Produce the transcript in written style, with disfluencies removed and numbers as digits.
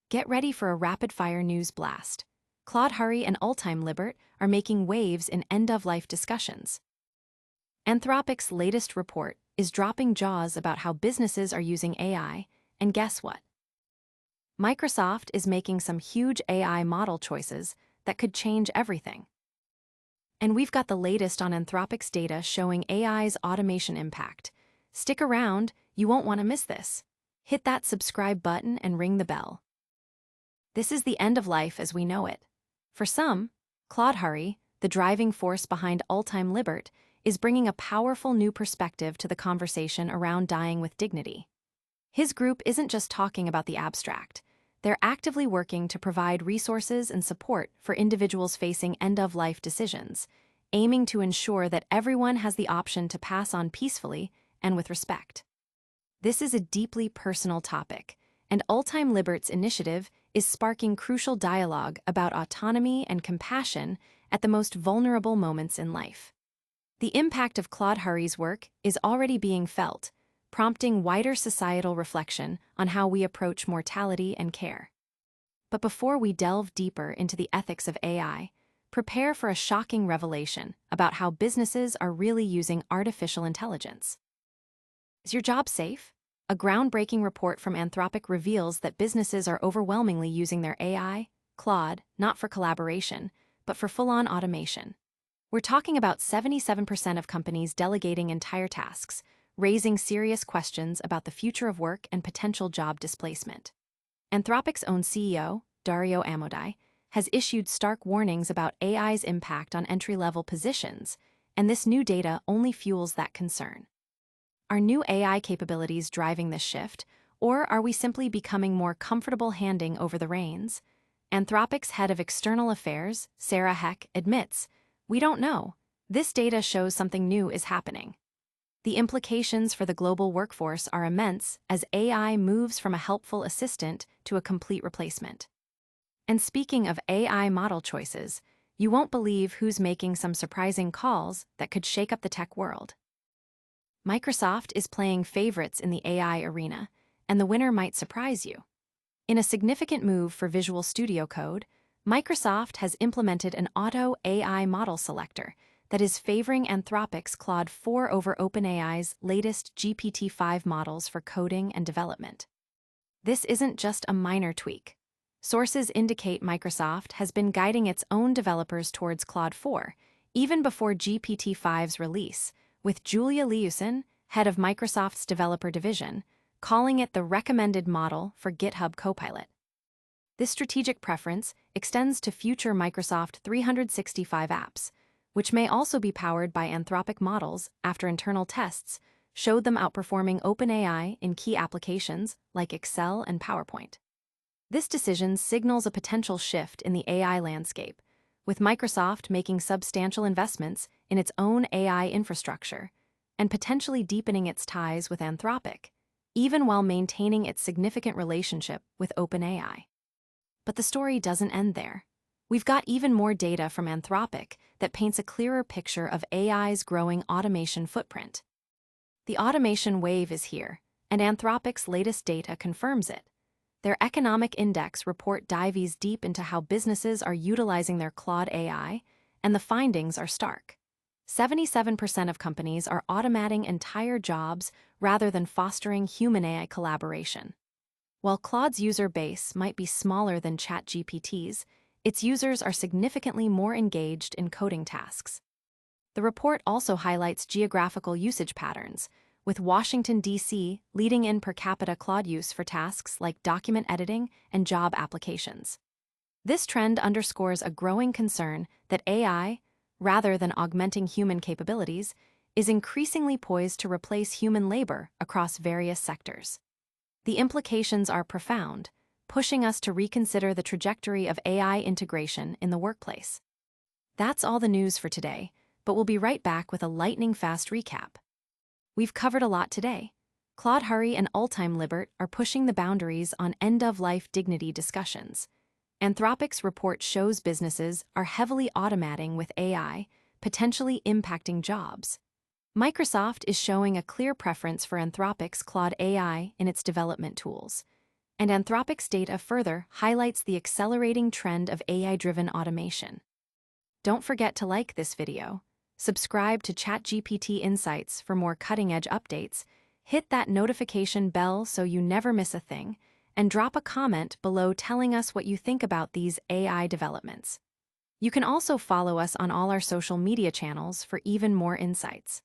Get ready for a rapid-fire news blast. Claude, Hury, and Ultime Liberte are making waves in end-of-life discussions. Anthropic's latest report is dropping jaws about how businesses are using AI, and guess what? Microsoft is making some huge AI model choices that could change everything. And we've got the latest on Anthropic's data showing AI's automation impact. Stick around, you won't want to miss this. Hit that subscribe button and ring the bell. This is the end of life as we know it. For some, Claude Hury, the driving force behind Ultime Liberte, is bringing a powerful new perspective to the conversation around dying with dignity. His group isn't just talking about the abstract. They're actively working to provide resources and support for individuals facing end-of-life decisions, aiming to ensure that everyone has the option to pass on peacefully and with respect. This is a deeply personal topic, and Ultime Liberte's initiative is sparking crucial dialogue about autonomy and compassion at the most vulnerable moments in life. The impact of Claude Hury's work is already being felt, prompting wider societal reflection on how we approach mortality and care. But before we delve deeper into the ethics of AI, prepare for a shocking revelation about how businesses are really using artificial intelligence. Is your job safe? A groundbreaking report from Anthropic reveals that businesses are overwhelmingly using their AI, Claude, not for collaboration, but for full-on automation. We're talking about 77% of companies delegating entire tasks, raising serious questions about the future of work and potential job displacement. Anthropic's own CEO, Dario Amodei, has issued stark warnings about AI's impact on entry-level positions, and this new data only fuels that concern. Are new AI capabilities driving this shift, or are we simply becoming more comfortable handing over the reins? Anthropic's head of external affairs, Sarah Heck, admits, "We don't know. This data shows something new is happening." The implications for the global workforce are immense as AI moves from a helpful assistant to a complete replacement. And speaking of AI model choices, you won't believe who's making some surprising calls that could shake up the tech world. Microsoft is playing favorites in the AI arena, and the winner might surprise you. In a significant move for Visual Studio Code, Microsoft has implemented an auto AI model selector that is favoring Anthropic's Claude 4 over OpenAI's latest GPT-5 models for coding and development. This isn't just a minor tweak. Sources indicate Microsoft has been guiding its own developers towards Claude 4, even before GPT-5's release, with Julia Liuson, head of Microsoft's developer division, calling it the recommended model for GitHub Copilot. This strategic preference extends to future Microsoft 365 apps, which may also be powered by Anthropic models after internal tests showed them outperforming OpenAI in key applications like Excel and PowerPoint. This decision signals a potential shift in the AI landscape, with Microsoft making substantial investments in its own AI infrastructure and potentially deepening its ties with Anthropic, even while maintaining its significant relationship with OpenAI. But the story doesn't end there. We've got even more data from Anthropic that paints a clearer picture of AI's growing automation footprint. The automation wave is here, and Anthropic's latest data confirms it. Their Economic Index report dives deep into how businesses are utilizing their Claude AI, and the findings are stark. 77% of companies are automating entire jobs rather than fostering human-AI collaboration. While Claude's user base might be smaller than ChatGPT's, its users are significantly more engaged in coding tasks. The report also highlights geographical usage patterns, with Washington, D.C. leading in per capita Claude use for tasks like document editing and job applications. This trend underscores a growing concern that AI, rather than augmenting human capabilities, is increasingly poised to replace human labor across various sectors. The implications are profound, pushing us to reconsider the trajectory of AI integration in the workplace. That's all the news for today, but we'll be right back with a lightning-fast recap. We've covered a lot today. Claude Hury and Ultime Liberte are pushing the boundaries on end-of-life dignity discussions. Anthropic's report shows businesses are heavily automating with AI, potentially impacting jobs. Microsoft is showing a clear preference for Anthropic's Claude AI in its development tools. And Anthropic's data further highlights the accelerating trend of AI-driven automation. Don't forget to like this video, subscribe to ChatGPT Insights for more cutting-edge updates, hit that notification bell so you never miss a thing, and drop a comment below telling us what you think about these AI developments. You can also follow us on all our social media channels for even more insights.